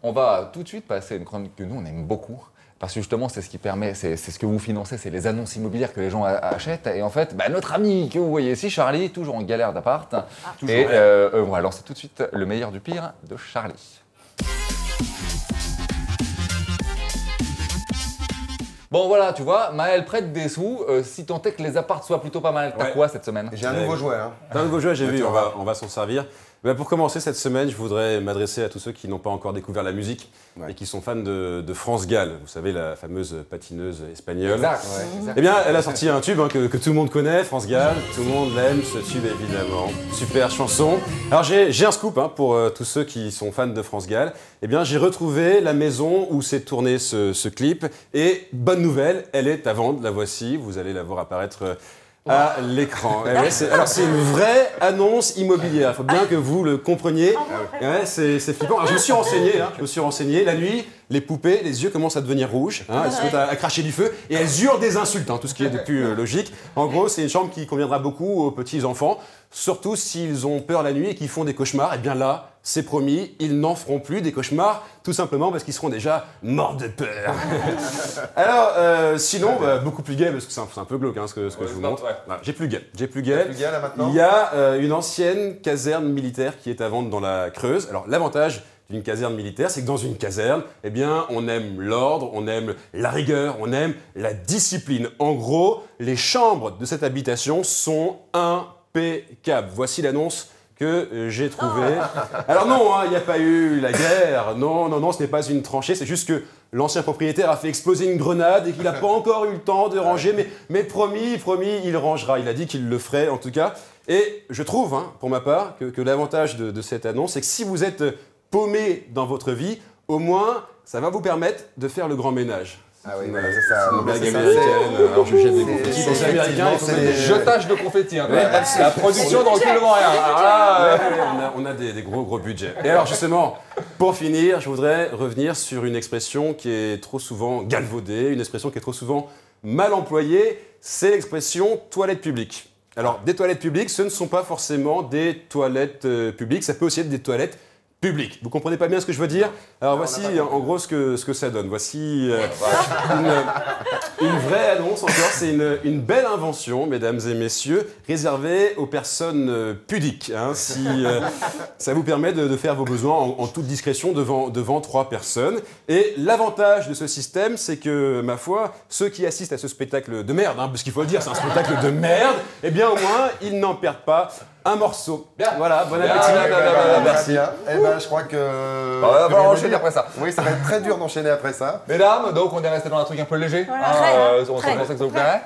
on va tout de suite passer à une chronique que nous, on aime beaucoup. Parce que justement, c'est ce qui permet, c'est ce que vous financez, c'est les annonces immobilières que les gens achètent. Et en fait, notre ami que vous voyez ici, Charlie, toujours en galère d'appart. Et on va lancer tout de suite le meilleur du pire de Charlie. Bon voilà, tu vois, Maël prête des sous, si tant est que les apparts soient plutôt pas mal. T'as quoi cette semaine? J'ai un nouveau jouet. T'as un nouveau jouet, j'ai vu, on va s'en servir. Pour commencer cette semaine, je voudrais m'adresser à tous ceux qui n'ont pas encore découvert la musique et qui sont fans de France Gall, vous savez, la fameuse patineuse espagnole. Exact. Eh bien, elle a sorti un tube que tout le monde connaît, France Gall, tout le monde l'aime, ce tube évidemment. Super chanson. Alors j'ai un scoop pour tous ceux qui sont fans de France Gall. Eh bien, j'ai retrouvé la maison où s'est tourné ce clip et bonne nouvelle, elle est à vendre, la voici, vous allez la voir apparaître à l'écran. Alors c'est une vraie annonce immobilière, il faut bien que vous le compreniez. C'est flippant. Alors je me suis renseigné, la nuit, les poupées, les yeux commencent à devenir rouges, elles se mettent à cracher du feu et elles hurlent des insultes, tout ce qui est de plus logique. En gros, c'est une chambre qui conviendra beaucoup aux petits enfants, surtout s'ils ont peur la nuit et qu'ils font des cauchemars. Et bien là, c'est promis, ils n'en feront plus des cauchemars, tout simplement parce qu'ils seront déjà morts de peur. Alors, sinon, beaucoup plus gay, parce que c'est un peu glauque ce que je vous montre. Voilà, j'ai plus gay. Là, maintenant. Il y a une ancienne caserne militaire qui est à vendre dans la Creuse. Alors, l'avantage d'une caserne militaire, c'est que dans une caserne, eh bien, on aime l'ordre, on aime la rigueur, on aime la discipline. En gros, les chambres de cette habitation sont impeccables. Voici l'annonce que j'ai trouvé. Alors non, il n'y a pas eu la guerre, non, ce n'est pas une tranchée, c'est juste que l'ancien propriétaire a fait exploser une grenade et qu'il n'a pas encore eu le temps de ranger, mais promis, il rangera, il a dit qu'il le ferait en tout cas. Et je trouve, pour ma part, que l'avantage de cette annonce, c'est que si vous êtes paumé dans votre vie, au moins, ça va vous permettre de faire le grand ménage. Ah oui, voilà, c'est ça. Une blague américaine, alors je jette des confettis. C'est américain, C'est des jetages de confettis. La production ne recule devant rien. On a des gros budgets. Et alors justement, pour finir, je voudrais revenir sur une expression qui est trop souvent galvaudée, une expression qui est trop souvent mal employée, c'est l'expression toilette publique. Alors, des toilettes publiques, ce ne sont pas forcément des toilettes publiques, ça peut aussi être des toilettes publiques. Vous comprenez pas bien ce que je veux dire? Alors voici en gros ce que ça donne. Voici une vraie annonce encore. C'est une belle invention, mesdames et messieurs, réservée aux personnes pudiques. Si ça vous permet de faire vos besoins en toute discrétion devant 3 personnes. Et l'avantage de ce système, c'est que, ma foi, ceux qui assistent à ce spectacle de merde, parce qu'il faut le dire, c'est un spectacle de merde, eh bien au moins, ils n'en perdent pas un morceau. Bien. Voilà, bon appétit. Merci. Je crois que... On va enchaîner après ça. Oui, ça va être très dur d'enchaîner après ça. Mesdames, donc on est resté dans un truc un peu léger. On se pensait que ça vous plairait.